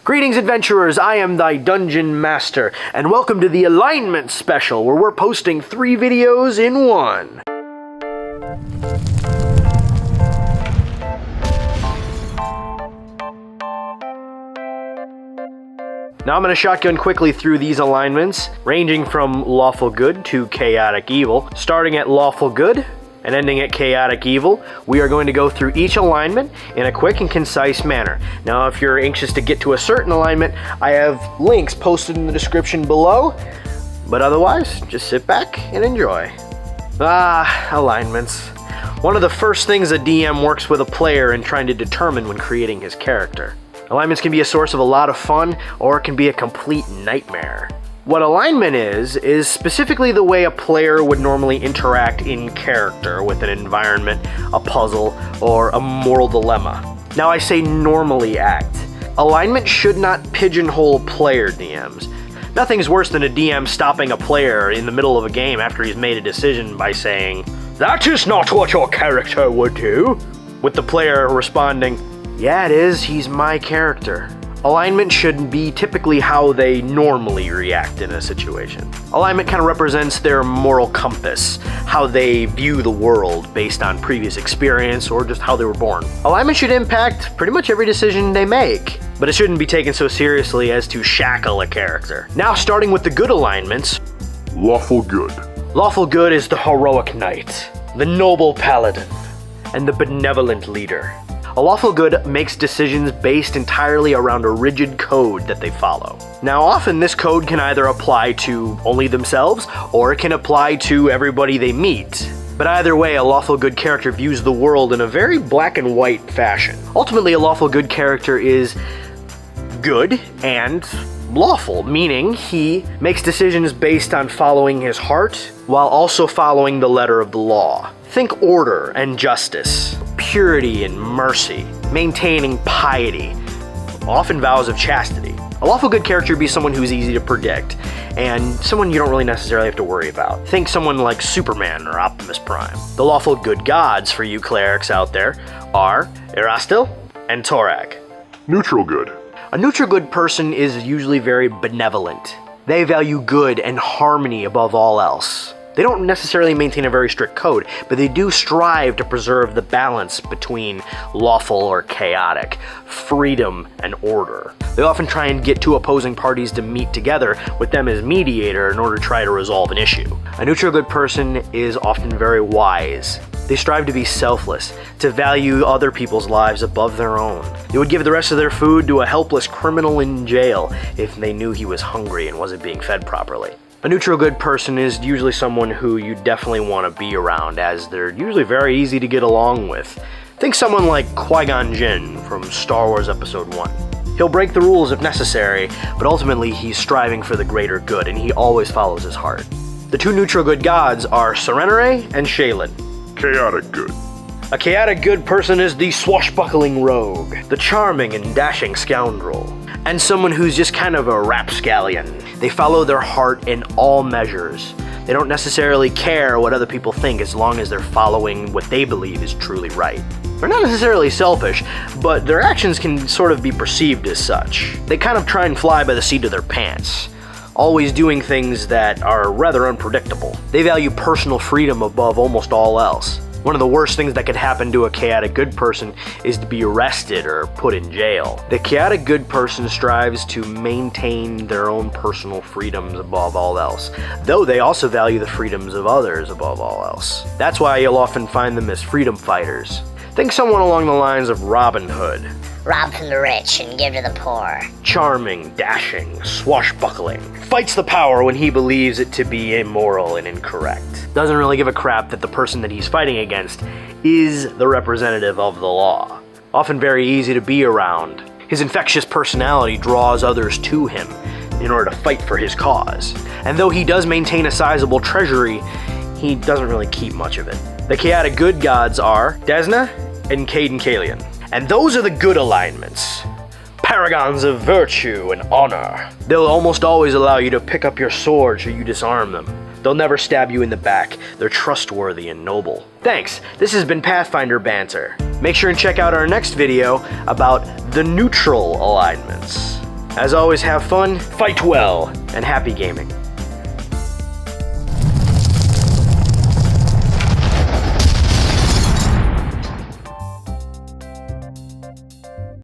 Greetings, adventurers, I am thy Dungeon Master, and welcome to the Alignment Special, where we're posting 3 videos in 1. Now I'm going to shotgun quickly through these alignments, ranging from lawful good to chaotic evil. Starting at lawful good and ending at chaotic evil, we are going to go through each alignment in a quick and concise manner. Now, if you're anxious to get to a certain alignment, I have links posted in the description below, but otherwise, just sit back and enjoy. Alignments. One of the first things a DM works with a player in trying to determine when creating his character. Alignments can be a source of a lot of fun, or it can be a complete nightmare. What alignment is specifically the way a player would normally interact in character with an environment, a puzzle, or a moral dilemma. Now I say normally act. Alignment should not pigeonhole player DMs. Nothing's worse than a DM stopping a player in the middle of a game after he's made a decision by saying, "That is not what your character would do," with the player responding, "Yeah, it is, he's my character." Alignment should be typically how they normally react in a situation. Alignment kind of represents their moral compass, how they view the world based on previous experience or just how they were born. Alignment should impact pretty much every decision they make, but it shouldn't be taken so seriously as to shackle a character. Now, starting with the good alignments. Lawful good. Lawful good is the heroic knight, the noble paladin, and the benevolent leader. A lawful good makes decisions based entirely around a rigid code that they follow. Now, often this code can either apply to only themselves, or it can apply to everybody they meet. But either way, a lawful good character views the world in a very black and white fashion. Ultimately, a lawful good character is good and lawful, meaning he makes decisions based on following his heart while also following the letter of the law. Think order and justice, purity and mercy, maintaining piety, often vows of chastity. A lawful good character would be someone who's easy to predict, and someone you don't really necessarily have to worry about. Think someone like Superman or Optimus Prime. The lawful good gods for you clerics out there are Erastil and Torag. Neutral good. A neutral good person is usually very benevolent. They value good and harmony above all else. They don't necessarily maintain a very strict code, but they do strive to preserve the balance between lawful or chaotic, freedom and order. They often try and get two opposing parties to meet together with them as mediator in order to try to resolve an issue. A neutral good person is often very wise. They strive to be selfless, to value other people's lives above their own. They would give the rest of their food to a helpless criminal in jail if they knew he was hungry and wasn't being fed properly. A neutral good person is usually someone who you definitely want to be around, as they're usually very easy to get along with. Think someone like Qui-Gon Jinn from Star Wars Episode 1. He'll break the rules if necessary, but ultimately he's striving for the greater good, and he always follows his heart. The 2 neutral good gods are Serenere and Shaylin. Chaotic good. A chaotic good person is the swashbuckling rogue, the charming and dashing scoundrel, and someone who's just kind of a rapscallion. They follow their heart in all measures. They don't necessarily care what other people think as long as they're following what they believe is truly right. They're not necessarily selfish, but their actions can sort of be perceived as such. They kind of try and fly by the seat of their pants, always doing things that are rather unpredictable. They value personal freedom above almost all else. One of the worst things that could happen to a chaotic good person is to be arrested or put in jail. The chaotic good person strives to maintain their own personal freedoms above all else, though they also value the freedoms of others above all else. That's why you'll often find them as freedom fighters. Think someone along the lines of Robin Hood. Rob from the rich and give to the poor. Charming, dashing, swashbuckling. Fights the power when he believes it to be immoral and incorrect. Doesn't really give a crap that the person that he's fighting against is the representative of the law. Often very easy to be around. His infectious personality draws others to him in order to fight for his cause. And though he does maintain a sizable treasury, he doesn't really keep much of it. The chaotic good gods are Desna and Caden Kalian. And those are the good alignments. Paragons of virtue and honor. They'll almost always allow you to pick up your sword should you disarm them. They'll never stab you in the back. They're trustworthy and noble. Thanks. This has been Pathfinder Banter. Make sure and check out our next video about the neutral alignments. As always, have fun, fight well, and happy gaming.